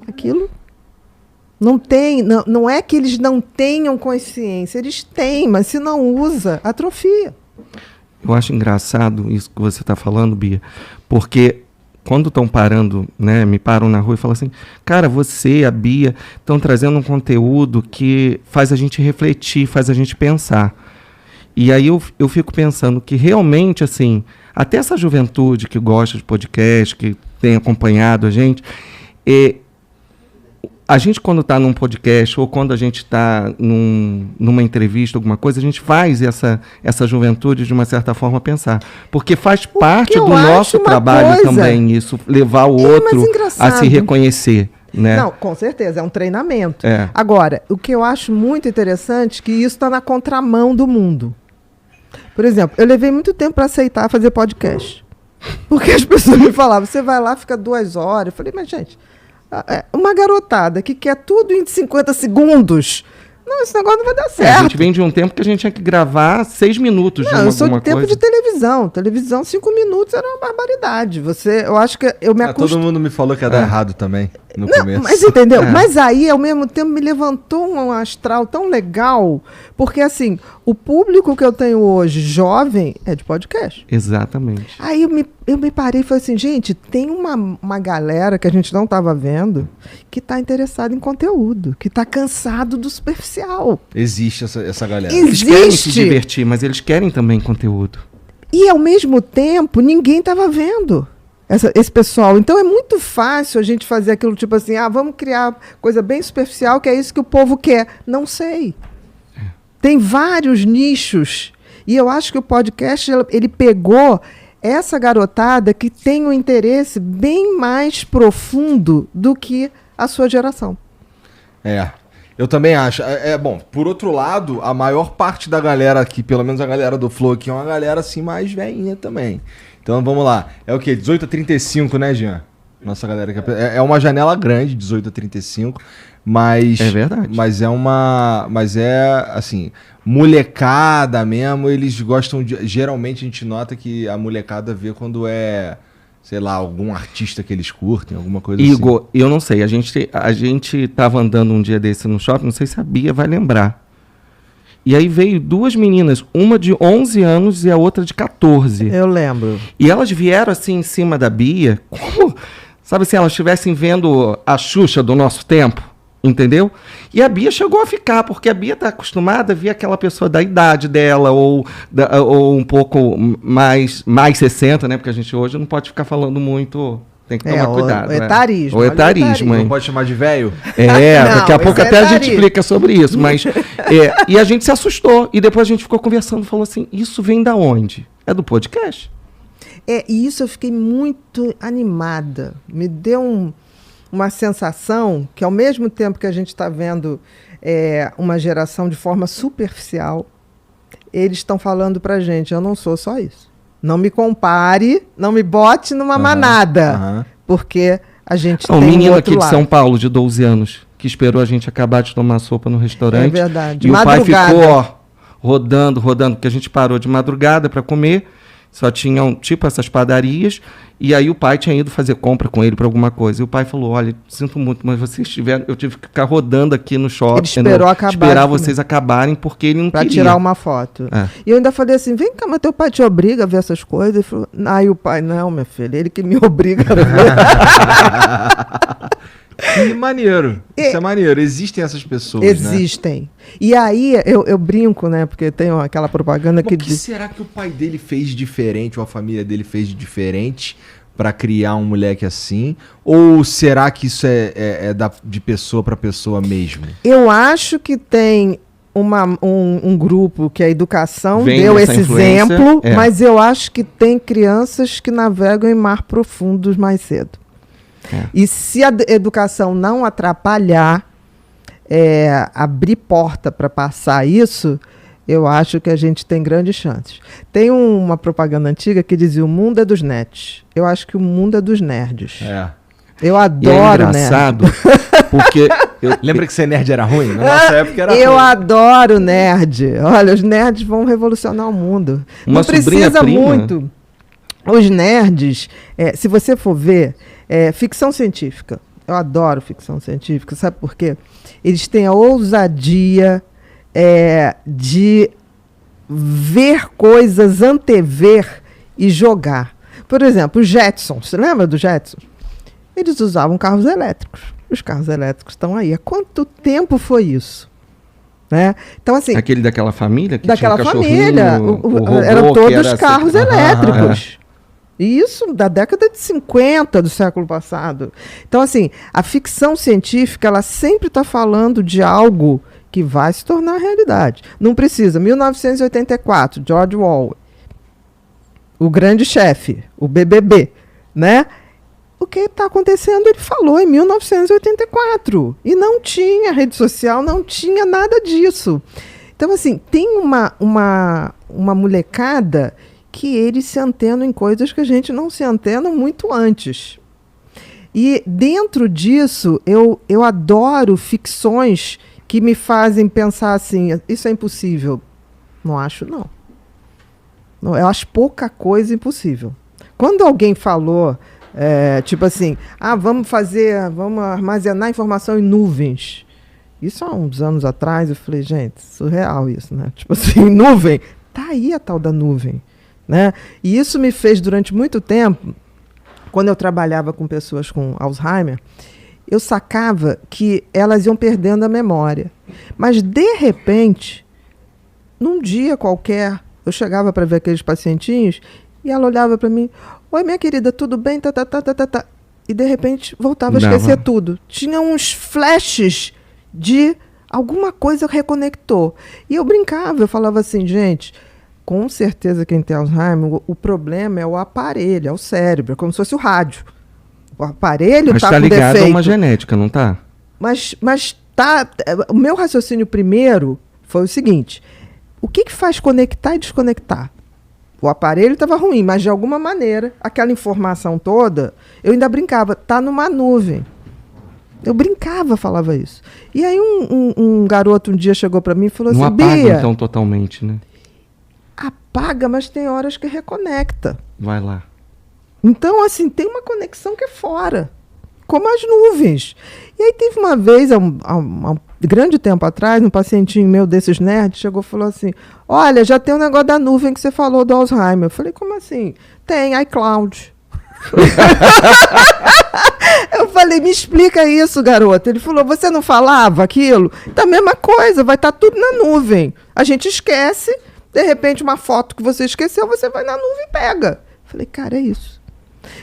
Aquilo não tem, não é que eles não tenham consciência, eles têm, mas se não usa, atrofia. Eu acho engraçado isso que você está falando, Bia, porque quando estão parando, né, me param na rua e falam assim, cara, você, a Bia, estão trazendo um conteúdo que faz a gente refletir, faz a gente pensar. E aí eu fico pensando que realmente, assim, até essa juventude que gosta de podcast, que tem acompanhado a gente quando está num podcast ou quando a gente está numa entrevista, alguma coisa, a gente faz essa juventude, de uma certa forma, pensar. Porque faz parte do nosso trabalho também isso, levar o outro a se reconhecer. Né? Não, com certeza, é um treinamento. Agora, o que eu acho muito interessante é que isso está na contramão do mundo. Por exemplo, eu levei muito tempo para aceitar fazer podcast. Porque as pessoas me falavam, você vai lá, fica 2 horas. Eu falei, mas gente... Uma garotada que quer tudo em 50 segundos. Não, esse negócio não vai dar certo. A gente vem de um tempo que a gente tinha que gravar 6 minutos. Não, eu sou de tempo de televisão. Televisão, 5 minutos era uma barbaridade. Eu acho que eu me acostumei. Todo mundo me falou que ia dar errado também, no começo. Mas entendeu? Mas aí, ao mesmo tempo, me levantou um astral tão legal, porque assim, o público que eu tenho hoje, jovem, é de podcast. Exatamente. Aí eu me parei e falei assim, gente, tem uma galera que a gente não estava vendo que está interessada em conteúdo, que está cansado do superficial. Existe essa galera. Eles querem se divertir, mas eles querem também conteúdo. E, ao mesmo tempo, ninguém estava vendo esse pessoal. Então, é muito fácil a gente fazer aquilo tipo assim, vamos criar coisa bem superficial, que é isso que o povo quer. Não sei. Tem vários nichos. E eu acho que o podcast, ele pegou essa garotada que tem um interesse bem mais profundo do que a sua geração. Eu também acho. Bom, por outro lado, a maior parte da galera aqui, pelo menos a galera do Flow aqui, é uma galera assim mais velhinha também. Então vamos lá. É o quê? 18 a 35, né, Jean? Nossa galera aqui. É uma janela grande, 18 a 35. Mas. É verdade. Mas assim, molecada mesmo, eles gostam de. Geralmente a gente nota que a molecada vê quando é, sei lá, algum artista que eles curtem, alguma coisa Igor, assim. Eu não sei. A gente tava andando um dia desse no shopping, não sei se a Bia vai lembrar. E aí veio 2 meninas, uma de 11 anos e a outra de 14. Eu lembro. E elas vieram assim em cima da Bia, como, sabe assim, elas estivessem vendo a Xuxa do nosso tempo, entendeu? E a Bia chegou a ficar, porque a Bia está acostumada a ver aquela pessoa da idade dela, ou um pouco mais 60, né? Porque a gente hoje não pode ficar falando muito... Tem que tomar cuidado. O etarismo. O etarismo, hein? Não pode chamar de velho? Daqui a pouco até a gente explica sobre isso. Mas, e a gente se assustou. E depois a gente ficou conversando e falou assim, isso vem da onde? É do podcast. E isso eu fiquei muito animada. Me deu uma sensação que, ao mesmo tempo que a gente está vendo uma geração de forma superficial, eles estão falando para a gente, eu não sou só isso. Não me compare, não me bote numa manada, porque a gente tem um menino outro aqui lado. de São Paulo, de 12 anos, que esperou a gente acabar de tomar sopa no restaurante. É verdade. E Madrugada. o pai ficou rodando, porque a gente parou de madrugada para comer, só tinham tipo essas padarias, e aí o pai tinha ido fazer compra com ele para alguma coisa. E o pai falou, olha, sinto muito, mas vocês tiveram, eu tive que ficar rodando aqui no shopping. Ele esperou esperar vocês acabarem, porque ele não queria. Para tirar uma foto. E eu ainda falei assim, vem cá, mas teu pai te obriga a ver essas coisas? Ele falou, aí o pai, não, minha filha, ele que me obriga a ver. Que maneiro. Isso é maneiro. Existem essas pessoas, Existem. Né? E aí, eu brinco, né? Porque tem aquela propaganda que diz... O que será que o pai dele fez de diferente, ou a família dele fez de diferente para criar um moleque assim? Ou será que isso é de pessoa para pessoa mesmo? Eu acho que tem um grupo que a educação deu esse exemplo, mas eu acho que tem crianças que navegam em mar profundos mais cedo. E se a educação não atrapalhar, abrir porta para passar isso, eu acho que a gente tem grandes chances. Tem uma propaganda antiga que dizia, o mundo é dos nerds. Eu acho que o mundo é dos nerds. Eu adoro nerd. É engraçado, porque... Lembra que ser nerd era ruim? Na nossa época era ruim. Eu adoro nerd. Olha, os nerds vão revolucionar o mundo. Uma não precisa muito. Os nerds, se você for ver, ficção científica. Eu adoro ficção científica, sabe por quê? Eles têm a ousadia de ver coisas, antever e jogar. Por exemplo, os Jetsons, você lembra dos Jetsons? Eles usavam carros elétricos. Os carros elétricos estão aí. Há quanto tempo foi isso? Né? Então, assim, aquele daquela família? Que daquela tinha família. Eram todos carros elétricos. Isso da década de 50 do século passado. Então, assim, a ficção científica, ela sempre está falando de algo que vai se tornar realidade. Não precisa. 1984, George Orwell, o grande chefe, o BBB, né? O que está acontecendo, ele falou em 1984. E não tinha rede social, não tinha nada disso. Então, assim, tem uma molecada que eles se antenam em coisas que a gente não se antena muito antes. E dentro disso, eu adoro ficções que me fazem pensar assim, isso é impossível. Não acho, não. Eu acho pouca coisa impossível. Quando alguém falou, tipo assim, vamos armazenar informação em nuvens. Isso há uns anos atrás, eu falei, gente, surreal isso, né? Tipo assim, nuvem, tá aí a tal da nuvem. Né? E isso me fez, durante muito tempo, quando eu trabalhava com pessoas com Alzheimer, eu sacava que elas iam perdendo a memória. Mas, de repente, num dia qualquer, eu chegava para ver aqueles pacientinhos e ela olhava para mim, oi, minha querida, tudo bem? E, de repente, voltava a esquecer tudo. Tinha uns flashes de alguma coisa reconectou. E eu brincava, eu falava assim, gente... Com certeza quem tem Alzheimer, o problema é o aparelho, é o cérebro, é como se fosse o rádio. O aparelho está com defeito. Mas está ligado a uma genética, não está? Mas tá. O meu raciocínio primeiro foi o seguinte: o que faz conectar e desconectar? O aparelho estava ruim, mas de alguma maneira, aquela informação toda, eu ainda brincava, está numa nuvem. Eu brincava, falava isso. E aí um garoto um dia chegou para mim e falou não assim, apaga, Bia... então, totalmente, né? Apaga, mas tem horas que reconecta. Vai lá. Então, assim, tem uma conexão que é fora, como as nuvens. E aí teve uma vez, há um grande tempo atrás, um pacientinho meu desses nerds chegou e falou assim, olha, já tem um negócio da nuvem que você falou do Alzheimer. Eu falei, como assim? Tem, iCloud. Eu falei, me explica isso, garoto. Ele falou, você não falava aquilo? Então, a mesma coisa, vai estar tudo na nuvem. A gente esquece... De repente, uma foto que você esqueceu, você vai na nuvem e pega. Falei, cara, é isso.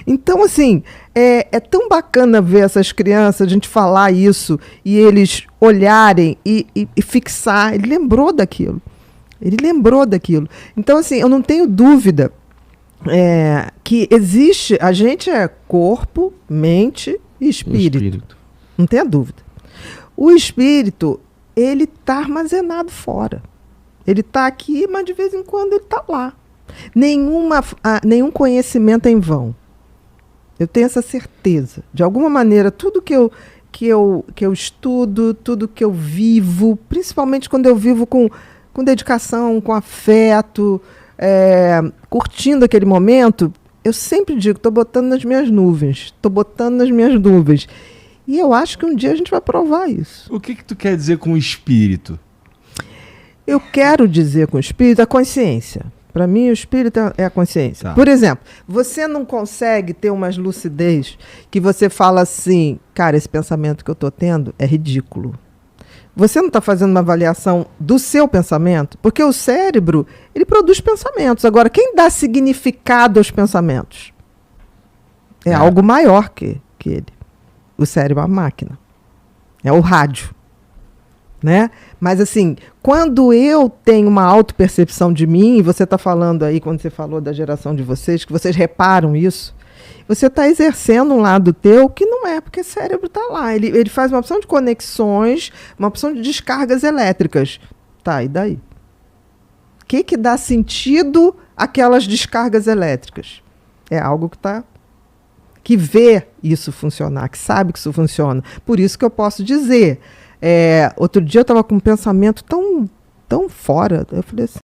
Então, assim, é tão bacana ver essas crianças, a gente falar isso, e eles olharem e fixar. Ele lembrou daquilo. Então, assim, eu não tenho dúvida que existe... A gente é corpo, mente e espírito. Não tenha dúvida. O espírito, ele está armazenado fora. Ele está aqui, mas de vez em quando ele está lá. Nenhum conhecimento é em vão. Eu tenho essa certeza. De alguma maneira, tudo que eu estudo, tudo que eu vivo, principalmente quando eu vivo com dedicação, com afeto, curtindo aquele momento, eu sempre digo, estou botando nas minhas nuvens. E eu acho que um dia a gente vai provar isso. O que tu quer dizer com espírito? Eu quero dizer com o espírito a consciência. Para mim, o espírito é a consciência. Tá. Por exemplo, você não consegue ter umas lucidez que você fala assim, cara, esse pensamento que eu estou tendo é ridículo. Você não está fazendo uma avaliação do seu pensamento? Porque o cérebro, ele produz pensamentos. Agora, quem dá significado aos pensamentos? É algo maior que ele. O cérebro é uma máquina. É o rádio. Né? Mas assim, quando eu tenho uma autopercepção de mim, e você está falando aí, quando você falou da geração de vocês, que vocês reparam isso, você está exercendo um lado teu que não é, porque o cérebro está lá. Ele faz uma opção de conexões, uma opção de descargas elétricas. Tá, e daí? O que dá sentido àquelas descargas elétricas? É algo que vê isso funcionar, que sabe que isso funciona. Por isso que eu posso dizer... outro dia eu estava com um pensamento tão fora. Eu falei assim,